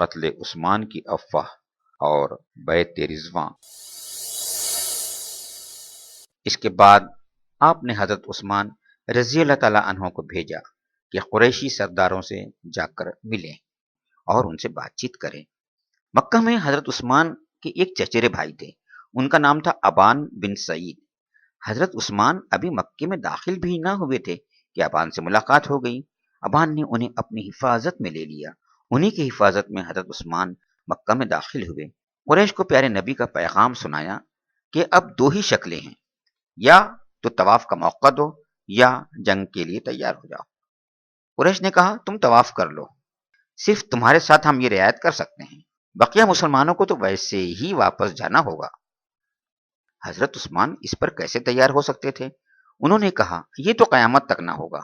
قتل عثمان کی افواہ اور بیعت رضواں۔ اس کے بعد آپ نے حضرت عثمان رضی اللہ تعالیٰ عنہ کو بھیجا کہ قریشی سرداروں سے جا کر ملیں اور ان سے بات چیت کریں۔ مکہ میں حضرت عثمان کے ایک چچیرے بھائی تھے، ان کا نام تھا ابان بن سعید۔ حضرت عثمان ابھی مکے میں داخل بھی نہ ہوئے تھے کہ ابان سے ملاقات ہو گئی۔ ابان نے انہیں اپنی حفاظت میں لے لیا۔ انہی کی حفاظت میں حضرت عثمان مکہ میں داخل ہوئے۔ قریش کو پیارے نبی کا پیغام سنایا کہ اب دو ہی شکلیں ہیں، یا تو طواف کا موقع دو یا جنگ کے لیے تیار ہو جاؤ۔ قریش نے کہا تم طواف کر لو، صرف تمہارے ساتھ ہم یہ رعایت کر سکتے ہیں، بقیہ مسلمانوں کو تو ویسے ہی واپس جانا ہوگا۔ حضرت عثمان اس پر کیسے تیار ہو سکتے تھے؟ انہوں نے کہا یہ تو قیامت تک نہ ہوگا،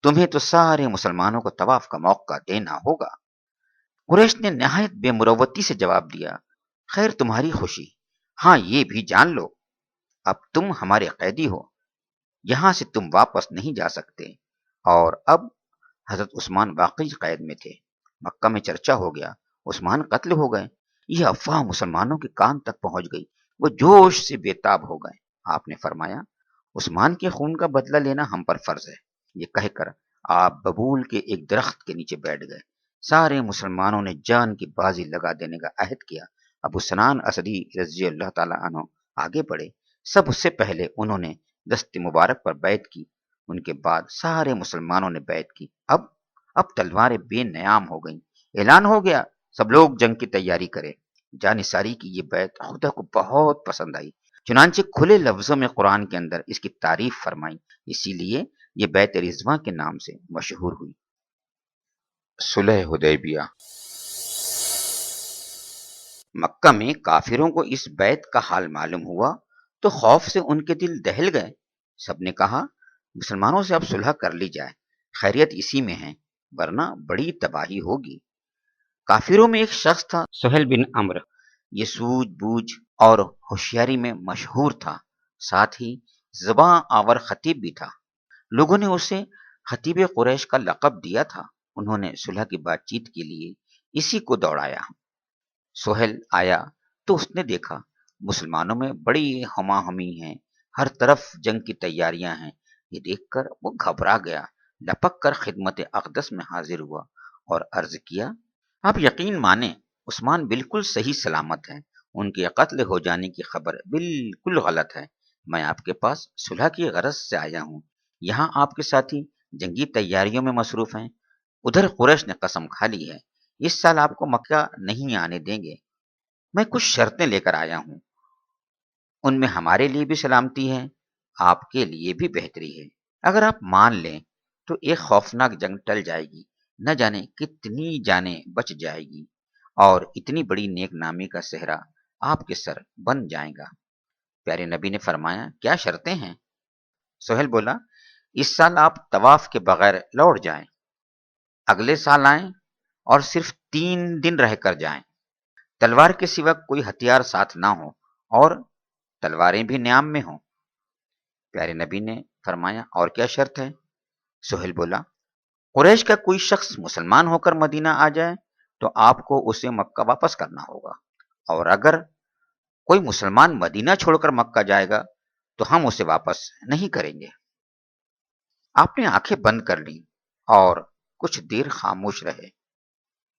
تمہیں تو سارے مسلمانوں کو طواف کا موقع دینا ہوگا۔ قریش نے نہایت بے مروتی سے جواب دیا، خیر تمہاری خوشی، ہاں یہ بھی جان لو اب تم ہمارے قیدی ہو، یہاں سے تم واپس نہیں جا سکتے۔ اور اب حضرت عثمان واقعی قید میں تھے۔ مکہ میں چرچا ہو گیا عثمان قتل ہو گئے۔ یہ افواہ مسلمانوں کے کان تک پہنچ گئی، وہ جوش سے بےتاب ہو گئے۔ آپ نے فرمایا عثمان کے خون کا بدلہ لینا ہم پر فرض ہے۔ یہ کہہ کر آپ ببول کے ایک درخت کے نیچے بیٹھ گئے۔ سارے مسلمانوں نے جان کی بازی لگا دینے کا عہد کیا۔ ابو سنان اسدی رضی اللہ تعالی عنہ آگے بڑھے، سب سے پہلے انہوں نے دست مبارک پر بیعت کی، ان کے بعد سارے مسلمانوں نے بیعت کی۔ اب تلواریں بے نیام ہو گئیں، اعلان ہو گیا سب لوگ جنگ کی تیاری کریں۔ جانثاری کی یہ بیعت خدا کو بہت پسند آئی، چنانچہ کھلے لفظوں میں قرآن کے اندر اس کی تعریف فرمائی، اسی لیے یہ بیعت رضواں کے نام سے مشہور ہوئی۔ صلح حدیبیہ۔ مکہ میں کافروں کو اس بیعت کا حال معلوم ہوا تو خوف سے ان کے دل دہل گئے۔ سب نے کہا مسلمانوں سے اب صلح کر لی جائے، خیریت اسی میں ہے، ورنہ بڑی تباہی ہوگی۔ کافروں میں ایک شخص تھا سہیل بن عمرو، یہ سوجھ بوجھ اور ہوشیاری میں مشہور تھا، ساتھ ہی زباں آور خطیب بھی تھا۔ لوگوں نے اسے خطیب قریش کا لقب دیا تھا۔ انہوں نے صلح کی بات چیت کے لیے اسی کو دوڑایا۔ سہیل آیا تو اس نے دیکھا مسلمانوں میں بڑی ہما ہمی ہے، ہر طرف جنگ کی تیاریاں ہیں۔ یہ دیکھ کر وہ گھبرا گیا، لپک کر خدمت اقدس میں حاضر ہوا اور عرض کیا آپ یقین مانیں عثمان بالکل صحیح سلامت ہے، ان کے قتل ہو جانے کی خبر بالکل غلط ہے۔ میں آپ کے پاس صلح کی غرض سے آیا ہوں، یہاں آپ کے ساتھی جنگی تیاریوں میں مصروف ہیں۔ ادھر قریش نے قسم کھا لی ہے اس سال آپ کو مکہ نہیں آنے دیں گے۔ میں کچھ شرطیں لے کر آیا ہوں، ان میں ہمارے لیے بھی سلامتی ہے، آپ کے لیے بھی بہتری ہے۔ اگر آپ مان لیں تو ایک خوفناک جنگ ٹل جائے گی، نہ جانے کتنی جانیں بچ جائے گی، اور اتنی بڑی نیک نامی کا صحرا آپ کے سر بن جائے گا۔ پیارے نبی نے فرمایا کیا شرطیں ہیں؟ سہیل بولا اس سال آپ طواف کے بغیر لوٹ جائیں، اگلے سال آئیں اور صرف 3 دن رہ کر جائیں، تلوار کے سوا کوئی ہتھیار ساتھ نہ ہو اور تلواریں بھی نیام میں ہوں۔ پیارے نبی نے فرمایا اور کیا شرط ہے؟ سہیل بولا قریش کا کوئی شخص مسلمان ہو کر مدینہ آ جائے تو آپ کو اسے مکہ واپس کرنا ہوگا، اور اگر کوئی مسلمان مدینہ چھوڑ کر مکہ جائے گا تو ہم اسے واپس نہیں کریں گے۔ آپ نے آنکھیں بند کر لیں اور کچھ دیر خاموش رہے۔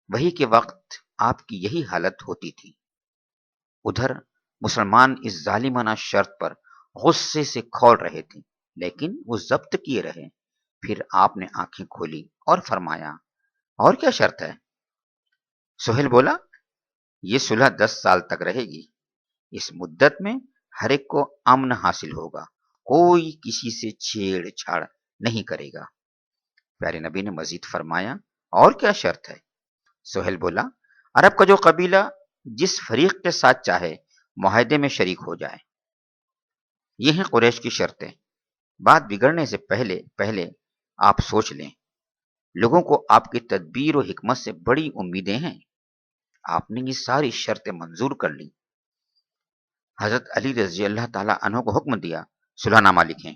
وہی کے وقت آپ کی یہی حالت ہوتی تھی۔ ادھر مسلمان اس ظالمانہ شرط پر غصے سے کھول رہے تھے، لیکن وہ ضبط کیے رہے۔ پھر آپ نے آنکھیں کھولی اور فرمایا اور کیا شرط ہے؟ سہیل بولا یہ صلح 10 سال تک رہے گی، اس مدت میں ہر ایک کو امن حاصل ہوگا، کوئی کسی سے چھیڑ چھاڑ نہیں کرے گا۔ پیارے نبی نے مزید فرمایا اور کیا شرط ہے؟ سہیل بولا عرب کا جو قبیلہ جس فریق کے ساتھ چاہے معاہدے میں شریک ہو جائے۔ یہ ہیں قریش کی شرطیں۔ بات بگڑنے سے پہلے آپ سوچ لیں، لوگوں کو آپ کی تدبیر و حکمت سے بڑی امیدیں ہیں۔ آپ نے یہ ساری شرطیں منظور کر لی۔ حضرت علی رضی اللہ تعالی عنہ کو حکم دیا صلح نامہ لکھیں۔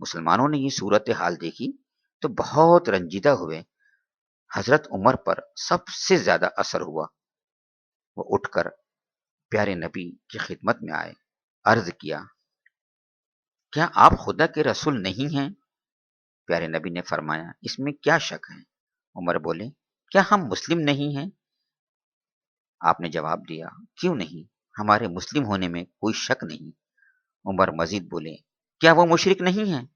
مسلمانوں نے یہ صورت حال دیکھی تو بہت رنجیدہ ہوئے، حضرت عمر پر سب سے زیادہ اثر ہوا۔ وہ اٹھ کر پیارے نبی کی خدمت میں آئے، عرض کیا، کیا آپ خدا کے رسول نہیں ہیں؟ پیارے نبی نے فرمایا، اس میں کیا شک ہے؟ عمر بولے، کیا ہم مسلم نہیں ہیں؟ آپ نے جواب دیا، کیوں نہیں، ہمارے مسلم ہونے میں کوئی شک نہیں۔ عمر مزید بولے، کیا وہ مشرک نہیں ہیں؟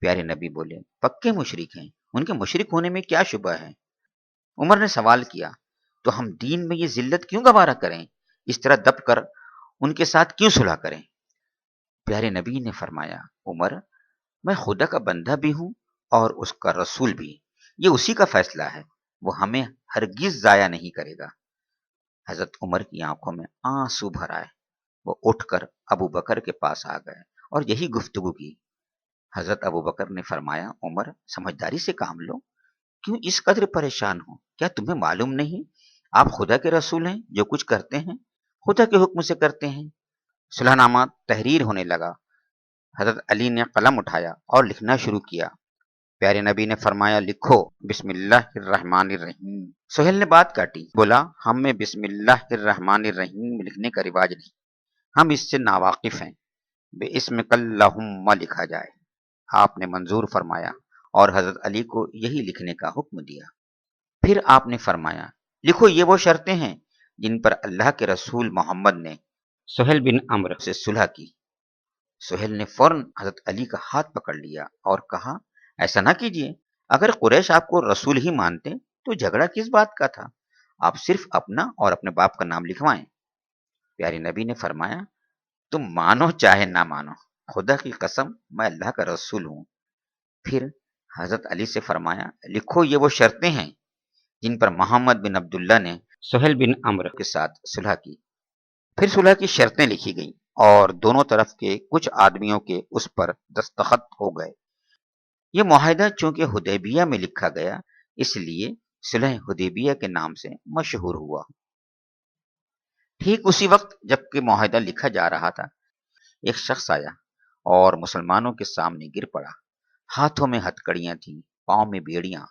پیارے نبی بولے، پکے مشرک ہیں، ان کے مشرک ہونے میں کیا شبہ ہے؟ عمر نے سوال کیا، تو ہم دین میں یہ ذلت کیوں گوارا کریں، اس طرح دب کر ان کے ساتھ کیوں صلح کریں؟ پیارے نبی نے فرمایا، عمر، میں خدا کا بندہ بھی ہوں اور اس کا رسول بھی، یہ اسی کا فیصلہ ہے، وہ ہمیں ہرگز ضائع نہیں کرے گا۔ حضرت عمر کی آنکھوں میں آنسو بھر آئے، وہ اٹھ کر ابو بکر کے پاس آ گئے اور یہی گفتگو کی۔ حضرت ابو بکر نے فرمایا، عمر، سمجھداری سے کام لو، کیوں اس قدر پریشان ہو؟ کیا تمہیں معلوم نہیں آپ خدا کے رسول ہیں؟ جو کچھ کرتے ہیں خدا کے حکم سے کرتے ہیں۔ صلح نامہ تحریر ہونے لگا۔ حضرت علی نے قلم اٹھایا اور لکھنا شروع کیا۔ پیارے نبی نے فرمایا، لکھو بسم اللہ الرحمن الرحیم۔ سہیل نے بات کاٹی، بولا، ہم میں بسم اللہ الرحمن الرحیم لکھنے کا رواج نہیں، ہم اس سے ناواقف ہیں، بے اسم اللہم لکھا جائے۔ آپ نے منظور فرمایا اور حضرت علی کو یہی لکھنے کا حکم دیا۔ پھر آپ نے فرمایا، لکھو یہ وہ شرطیں ہیں جن پر اللہ کے رسول محمد نے سہیل بن عمرو سے صلح کی۔ سہیل نے فوراً حضرت علی کا ہاتھ پکڑ لیا اور کہا، ایسا نہ کیجیے، اگر قریش آپ کو رسول ہی مانتے تو جھگڑا کس بات کا تھا؟ آپ صرف اپنا اور اپنے باپ کا نام لکھوائیں۔ پیارے نبی نے فرمایا، تم مانو چاہے نہ مانو، خدا کی قسم میں اللہ کا رسول ہوں۔ پھر حضرت علی سے فرمایا، لکھو یہ وہ شرطیں ہیں جن پر محمد بن عبداللہ نے سہیل بن عمرو کے ساتھ صلح کی۔ پھر صلح کی شرطیں لکھی گئیں اور دونوں طرف کے کچھ آدمیوں کے اس پر دستخط ہو گئے۔ یہ معاہدہ چونکہ حدیبیہ میں لکھا گیا، اس لیے صلح حدیبیہ کے نام سے مشہور ہوا۔ ٹھیک اسی وقت جب کہ معاہدہ لکھا جا رہا تھا، ایک شخص آیا اور مسلمانوں کے سامنے گر پڑا۔ ہاتھوں میں ہتکڑیاں تھیں، پاؤں میں بیڑیاں،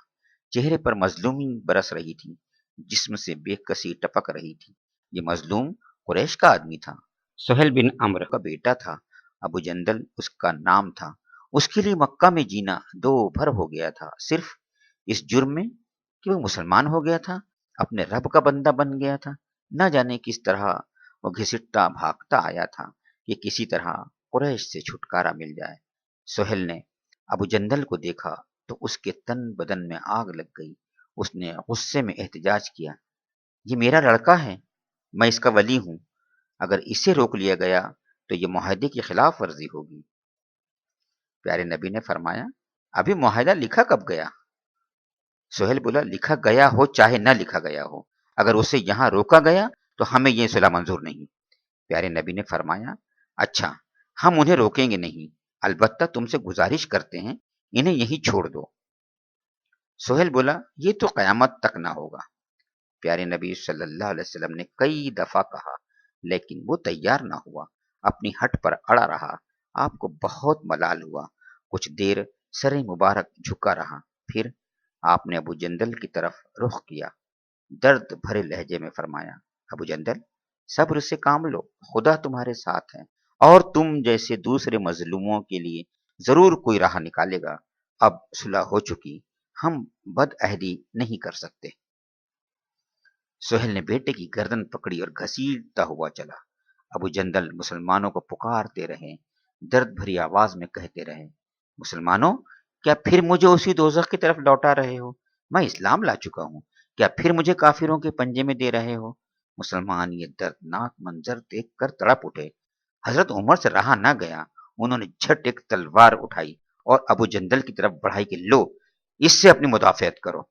چہرے پر مظلومی برس رہی تھی، جسم سے بے کسی ٹپک رہی تھی۔ یہ مظلوم قریش کا آدمی تھا، سہیل بن عمرو کا بیٹا تھا، ابو جندل اس کا نام تھا۔ اس کے لیے مکہ میں جینا دو بھر ہو گیا تھا، صرف اس جرم میں کہ وہ مسلمان ہو گیا تھا، اپنے رب کا بندہ بن گیا تھا۔ نہ جانے کس طرح وہ گھسٹتا بھاگتا آیا تھا کہ کسی طرح قریش سے چھٹکارا مل جائے۔ سہیل نے ابو جندل کو دیکھا تو اس کے تن بدن میں آگ لگ گئی۔ اس نے غصے میں احتجاج کیا، یہ میرا لڑکا ہے، میں اس کا ولی ہوں، اگر اسے روک لیا گیا تو یہ معاہدے کی خلاف ورزی ہوگی۔ پیارے نبی نے فرمایا، ابھی معاہدہ لکھا کب گیا؟ سہیل بولا، لکھا گیا ہو چاہے نہ لکھا گیا ہو، اگر اسے یہاں روکا گیا تو ہمیں یہ صلح منظور نہیں۔ پیارے نبی نے فرمایا، اچھا، ہم انہیں روکیں گے نہیں، البتہ تم سے گزارش کرتے ہیں انہیں یہیں چھوڑ دو۔ سہیل بولا، یہ تو قیامت تک نہ ہوگا۔ پیارے نبی صلی اللہ علیہ وسلم نے کئی دفعہ کہا، لیکن وہ تیار نہ ہوا، اپنی ہٹ پر اڑا رہا۔ آپ کو بہت ملال ہوا، کچھ دیر سر مبارک جھکا رہا، پھر آپ نے ابو جندل کی طرف رخ کیا، درد بھرے لہجے میں فرمایا، ابو جندل، صبر سے کام لو، خدا تمہارے ساتھ ہے اور تم جیسے دوسرے مظلوموں کے لیے ضرور کوئی راہ نکالے گا۔ اب صلح ہو چکی، ہم بد عہدی نہیں کر سکتے۔ سہیل نے بیٹے کی گردن پکڑی اور گھسیٹتا ہوا چلا۔ ابو جندل مسلمانوں کو پکارتے رہے، درد بھری آواز میں کہتے رہے، مسلمانوں، کیا پھر مجھے اسی دوزخ کی طرف لوٹا رہے ہو؟ میں اسلام لا چکا ہوں، کیا پھر مجھے کافروں کے پنجے میں دے رہے ہو؟ مسلمان یہ دردناک منظر دیکھ کر تڑپ اٹھے۔ حضرت عمر سے رہا نہ گیا، انہوں نے جھٹ ایک تلوار اٹھائی اور ابو جندل کی طرف بڑھائی کہ لو، اس سے اپنی مدافعت کرو۔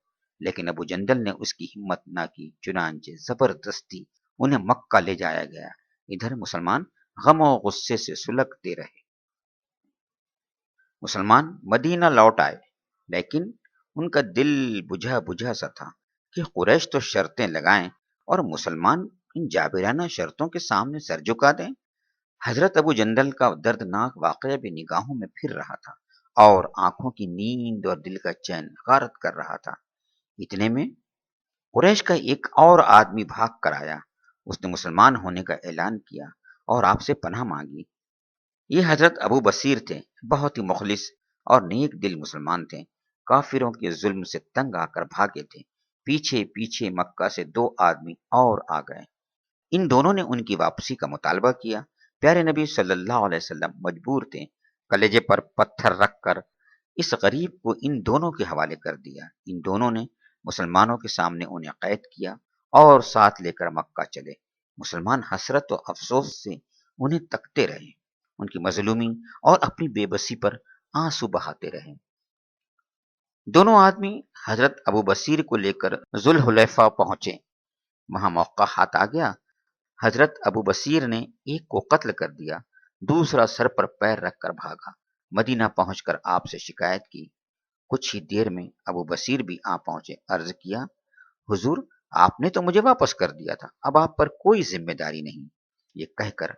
لیکن ابو جندل نے اس کی ہمت نہ کی، چنانچہ زبردستی انہیں مکہ لے جایا گیا۔ ادھر مسلمان غم و غصے سے سلگتے رہے۔ مسلمان مدینہ لوٹ آئے، لیکن ان کا دل بجھا بجھا سا تھا کہ قریش تو شرطیں لگائیں اور مسلمان ان جابرانہ شرطوں کے سامنے سر جھکا دیں۔ حضرت ابو جندل کا دردناک واقعہ بھی نگاہوں میں پھر رہا تھا اور آنکھوں کی نیند اور دل کا چین غارت کر رہا تھا۔ اتنے میں قریش کا ایک اور آدمی بھاگ کر آیا۔ اس نے مسلمان ہونے کا اعلان کیا اور آپ سے پناہ مانگی۔ یہ حضرت ابو بصیر تھے، بہت ہی مخلص اور نیک دل مسلمان تھے۔ کافروں کے ظلم سے تنگ آ کر بھاگے تھے۔ پیچھے پیچھے مکہ سے دو آدمی اور آ گئے۔ ان دونوں نے ان کی واپسی کا مطالبہ کیا۔ پیارے نبی صلی اللہ علیہ وسلم مجبور تھے، کلیجے پر پتھر رکھ کر اس غریب کو ان دونوں کے حوالے کر دیا۔ ان دونوں نے مسلمانوں کے سامنے انہیں قید کیا اور ساتھ لے کر مکہ چلے۔ مسلمان حسرت و افسوس سے انہیں تکتے رہے، ان کی مظلومی اور اپنی بے بسی پر آنسو بہاتے رہے۔ دونوں آدمی حضرت ابو بصیر کو لے کر ذوالحلیفہ پہنچے۔ وہاں موقع ہاتھ آ گیا۔ حضرت ابو بصیر نے ایک کو قتل کر دیا، دوسرا سر پر پیر رکھ کر بھاگا۔ مدینہ پہنچ کر آپ سے شکایت کی۔ کچھ ہی دیر میں ابو بصیر بھی آ پہنچے۔ عرض کیا، حضور آپ نے تو مجھے واپس کر دیا تھا، اب آپ پر کوئی ذمہ داری نہیں۔ یہ کہہ کر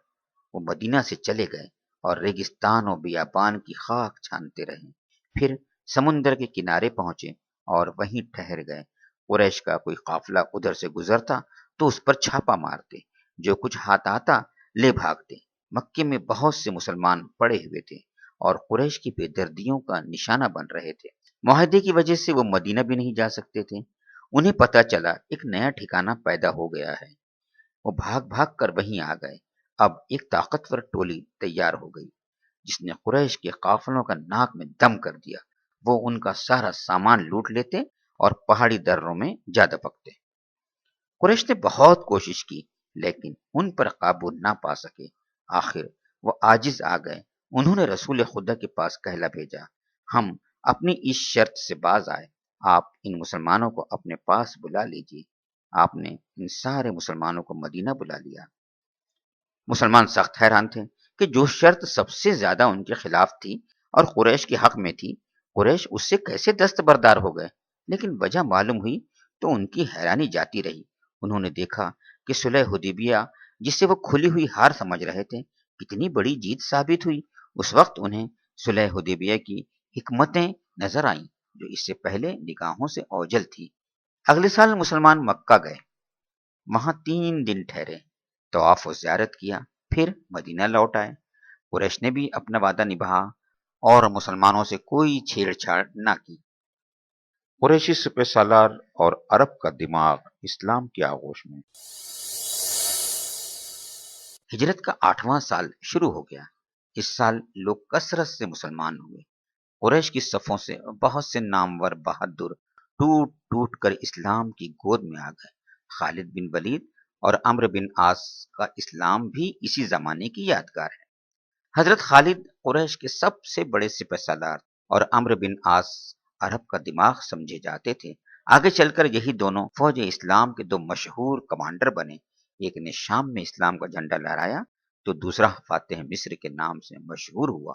وہ مدینہ سے چلے گئے اور ریگستان و بیابان کی خاک چھانتے رہے۔ پھر سمندر کے کنارے پہنچے اور وہیں ٹھہر گئے۔ قریش کا کوئی قافلہ ادھر سے گزرتا تو اس پر چھاپا مارتے، جو کچھ ہاتھ آتا لے بھاگتے۔ مکے میں بہت سے مسلمان پڑے ہوئے تھے اور قریش کی بے دردیوں کا نشانہ بن رہے تھے۔ معاہدے کی وجہ سے وہ مدینہ بھی نہیں جا سکتے تھے۔ انہیں پتہ چلا ایک نیا ٹھکانہ پیدا ہو گیا ہے۔ وہ بھاگ بھاگ کر وہیں آ گئے۔ اب ایک طاقتور ٹولی تیار ہو گئی جس نے قریش کے قافلوں کا ناک میں دم کر دیا۔ وہ ان کا سارا سامان لوٹ لیتے اور پہاڑی دروں میں جا دبکتے۔ قریش نے بہت کوشش کی لیکن ان پر قابو نہ پا سکے۔ آخر وہ عاجز آ گئے۔ انہوں نے رسول خدا کے پاس کہلا بھیجا، ہم اپنی اس شرط سے باز آئے، آپ ان مسلمانوں کو اپنے پاس بلا لیجیے۔ آپ نے ان سارے مسلمانوں کو مدینہ بلا لیا۔ مسلمان سخت حیران تھے کہ جو شرط سب سے زیادہ ان کے خلاف تھی اور قریش کے حق میں تھی، قریش اس سے کیسے دستبردار ہو گئے۔ لیکن وجہ معلوم ہوئی تو ان کی حیرانی جاتی رہی۔ انہوں نے دیکھا کہ صلح حدیبیہ، جسے وہ کھلی ہوئی ہار سمجھ رہے تھے، کتنی بڑی جیت ثابت ہوئی۔ اس وقت انہیں صلح حدیبیہ کی حکمتیں نظر آئیں جو اس سے پہلے نگاہوں سے اوجھل تھی۔ اگلے سال مسلمان مکہ گئے، وہاں 3 دن ٹھہرے، طواف و زیارت کیا، پھر مدینہ لوٹ آئے۔ قریش نے بھی اپنا وعدہ نبھایا اور مسلمانوں سے کوئی چھیڑ چھاڑ نہ کی۔ قریشی سپہ سالار اور عرب کا دماغ اسلام کی آغوش میں۔ ہجرت کا 8واں سال شروع ہو گیا۔ اس سال لوگ کثرت سے مسلمان ہوئے۔ قریش کی صفوں سے بہت سے نامور بہادر ٹوٹ ٹوٹ کر اسلام کی گود میں آ گئے۔ خالد بن ولید اور عمرو بن عاص کا اسلام بھی اسی زمانے کی یادگار ہے۔ حضرت خالد قریش کے سب سے بڑے سپہ سالار اور عمرو بن عاص عرب کا دماغ سمجھے جاتے تھے۔ آگے چل کر یہی دونوں فوج اسلام کے 2 مشہور کمانڈر بنے۔ ایک نے شام میں اسلام کا جھنڈا لہرایا تو دوسرا فاتح مصر کے نام سے مشہور ہوا۔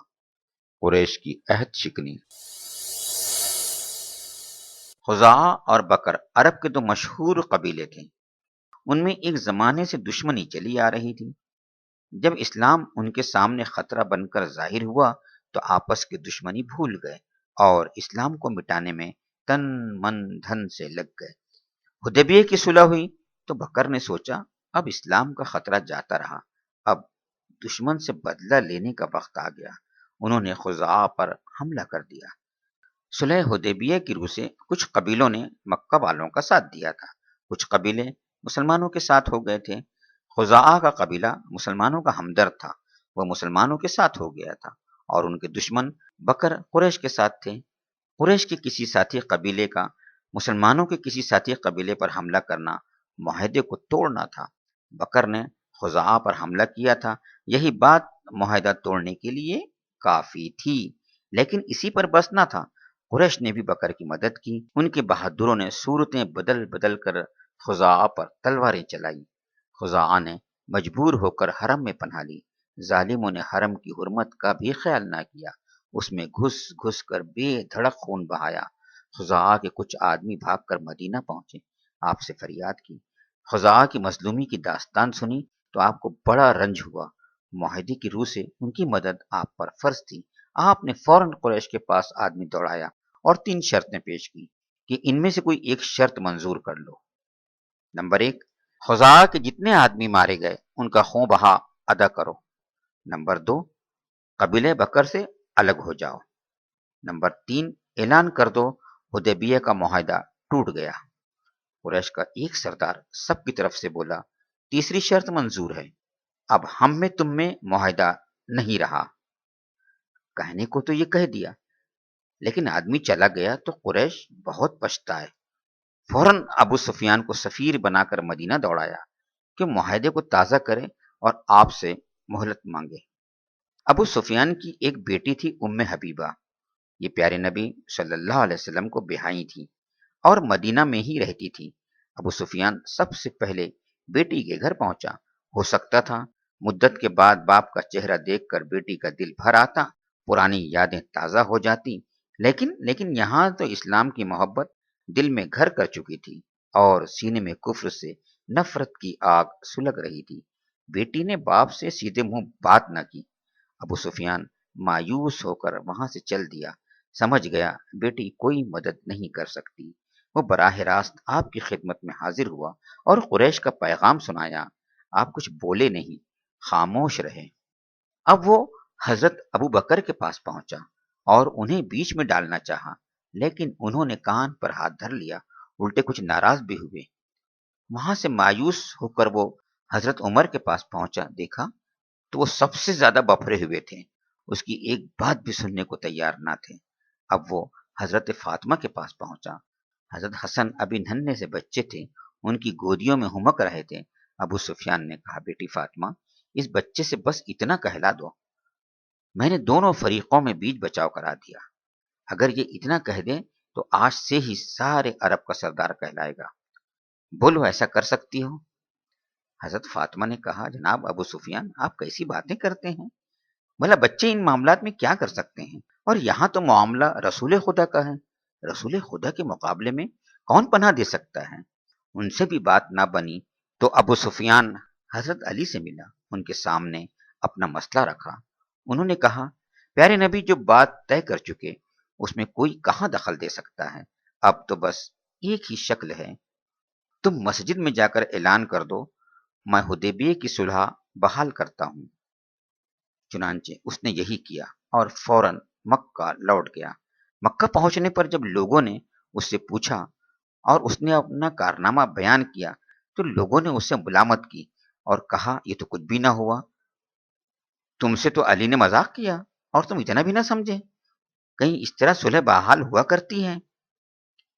قریش کی عہد شکنی۔ خزاعہ اور بکر عرب کے 2 مشہور قبیلے تھے۔ ان میں ایک زمانے سے دشمنی چلی آ رہی تھی۔ جب اسلام ان کے سامنے خطرہ بن کر ظاہر ہوا تو آپس کی دشمنی بھول گئے اور اسلام کو مٹانے میں تن من دھن سے لگ گئے۔ حدیبیہ کی صلح ہوئی تو بکر نے سوچا اب اسلام کا خطرہ جاتا رہا، اب دشمن سے بدلہ لینے کا وقت آ گیا۔ انہوں نے خزاعہ پر حملہ کر دیا۔ صلح حدیبیہ کی روح سے کچھ قبیلوں نے مکہ والوں کا ساتھ دیا تھا، کچھ قبیلے مسلمانوں کے ساتھ ہو گئے تھے۔ خزاعہ کا قبیلہ مسلمانوں کا ہمدرد تھا، وہ مسلمانوں کے ساتھ ہو گیا تھا اور ان کے دشمن بکر قریش کے ساتھ تھے۔ قریش کے کسی ساتھی قبیلے کا مسلمانوں کے کسی ساتھی قبیلے پر حملہ کرنا معاہدے کو توڑنا تھا۔ بکر نے خزاعہ پر حملہ کیا تھا، یہی بات معاہدہ توڑنے کے لیے کافی تھی، لیکن اسی پر بس نہ تھا۔ قریش نے بھی بکر کی مدد کی۔ ان کے بہادروں نے صورتیں بدل بدل کر خزاعہ پر تلواریں چلائی۔ خزاعہ نے مجبور ہو کر حرم میں پناہ لی۔ ظالموں نے حرم کی حرمت کا بھی خیال نہ کیا، اس میں گھس گھس کر بے دھڑک خون بہایا۔ خزاعہ کے کچھ آدمی بھاگ کر مدینہ پہنچے، آپ سے فریاد کی۔ خزاعہ کی مظلومی کی داستان سنی تو آپ کو بڑا رنج ہوا۔ معاہدے کی روح سے ان کی مدد آپ پر فرض تھی۔ آپ نے فوراً قریش کے پاس آدمی دوڑایا اور 3 شرطیں پیش کی کہ ان میں سے کوئی ایک شرط منظور کر لو۔ نمبر 1، خزاعہ کے جتنے آدمی مارے گئے ان کا خوں بہا ادا کرو۔ نمبر 2، قبیلہ بکر سے الگ ہو جاؤ۔ نمبر 3، اعلان کر دو حدیبیہ کا معاہدہ ٹوٹ گیا۔ قریش کا ایک سردار سب کی طرف سے بولا، تیسری شرط منظور ہے، اب ہم میں تم میں معاہدہ نہیں رہا۔ کہنے کو تو یہ کہہ دیا، لیکن آدمی چلا گیا تو قریش بہت پچھتائے۔ فوراً ابو سفیان کو سفیر بنا کر مدینہ دوڑایا کہ معاہدے کو تازہ کرے اور آپ سے مہلت مانگے۔ ابو سفیان کی ایک بیٹی تھی ام حبیبہ، یہ پیارے نبی صلی اللہ علیہ وسلم کو بیائی تھی اور مدینہ میں ہی رہتی تھی۔ ابو سفیان سب سے پہلے بیٹی کے گھر پہنچا۔ ہو سکتا تھا مدت کے بعد باپ کا چہرہ دیکھ کر بیٹی کا دل بھر آتا، پرانی یادیں تازہ ہو جاتی، لیکن یہاں تو اسلام کی محبت دل میں گھر کر چکی تھی اور سینے میں کفر سے نفرت کی آگ سلگ رہی تھی۔ بیٹی نے باپ سے سیدھے منہ بات نہ کی۔ ابو سفیان مایوس ہو کر وہاں سے چل دیا، سمجھ گیا بیٹی کوئی مدد نہیں کر سکتی۔ وہ براہ راست آپ کی خدمت میں حاضر ہوا اور قریش کا پیغام سنایا۔ آپ کچھ بولے نہیں، خاموش رہے۔ اب وہ حضرت ابو بکر کے پاس پہنچا اور انہیں بیچ میں ڈالنا چاہا، لیکن انہوں نے کان پر ہاتھ دھر لیا، الٹے کچھ ناراض بھی ہوئے۔ وہاں سے مایوس ہو کر وہ حضرت عمر کے پاس پہنچا، دیکھا تو وہ سب سے زیادہ بپھرے ہوئے تھے، اس کی ایک بات بھی سننے کو تیار نہ تھے۔ اب وہ حضرت فاطمہ کے پاس پہنچا۔ حضرت حسن ابھی ننھے سے بچے تھے، ان کی گودیوں میں ہمک رہے تھے۔ ابو سفیان نے کہا، بیٹی فاطمہ، اس بچے سے بس اتنا کہلا دو، میں نے دونوں فریقوں میں بیچ بچاؤ کرا دیا۔ اگر یہ اتنا کہہ دیں تو آج سے ہی سارے عرب کا سردار کہلائے گا۔ بولو ایسا کر سکتی ہو؟ حضرت فاطمہ نے کہا، جناب ابو سفیان، آپ کیسی باتیں کرتے ہیں؟ بھلا بچے ان معاملات میں کیا کر سکتے ہیں؟ اور یہاں تو معاملہ رسول خدا کا ہے، رسول خدا کے مقابلے میں کون پناہ دے سکتا ہے؟ ان سے بھی بات نہ بنی تو ابو سفیان حضرت علی سے ملا، ان کے سامنے اپنا مسئلہ رکھا۔ انہوں نے کہا، پیارے نبی جو بات طے کر چکے اس میں کوئی کہاں دخل دے سکتا ہے؟ اب تو بس ایک ہی شکل ہے، تم مسجد میں جا کر اعلان کر دو، میں حدیبیہ کی صلح بحال کرتا ہوں۔ چنانچہ اس نے یہی کیا اور فوراً مکہ لوٹ گیا۔ مکہ پہنچنے پر جب لوگوں نے اس سے پوچھا اور اس نے اپنا کارنامہ بیان کیا تو لوگوں نے اس سے ملامت کی اور کہا، یہ تو کچھ بھی نہ ہوا، تم سے تو علی نے مذاق کیا اور تم اتنا بھی نہ سمجھے، کہیں اس طرح صلح بحال ہوا کرتی ہے؟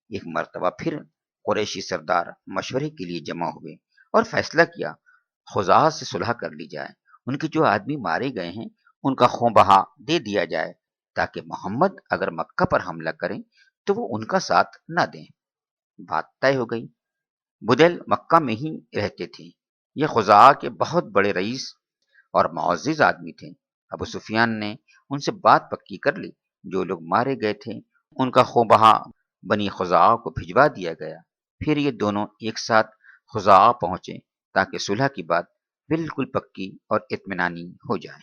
ایک مرتبہ پھر قریشی سردار مشورے کے لیے جمع ہوئے اور فیصلہ کیا خزاعہ سے صلح کر لی جائے، ان کے جو آدمی مارے گئے ہیں ان کا خوں بہا دے دیا جائے، تاکہ محمد اگر مکہ پر حملہ کریں تو وہ ان کا ساتھ نہ دیں۔ بات طے ہو گئی۔ بدیل مکہ میں ہی رہتے تھے، یہ خزاعہ کے بہت بڑے رئیس اور معزز آدمی تھے۔ ابو سفیان نے ان سے بات پکی کر لی، جو لوگ مارے گئے تھے ان کا خوں بہا بنی خزاعہ کو بھجوا دیا گیا۔ پھر یہ دونوں ایک ساتھ خزاعہ پہنچے تاکہ صلح کی بات بالکل پکی اور اطمینانی ہو جائے۔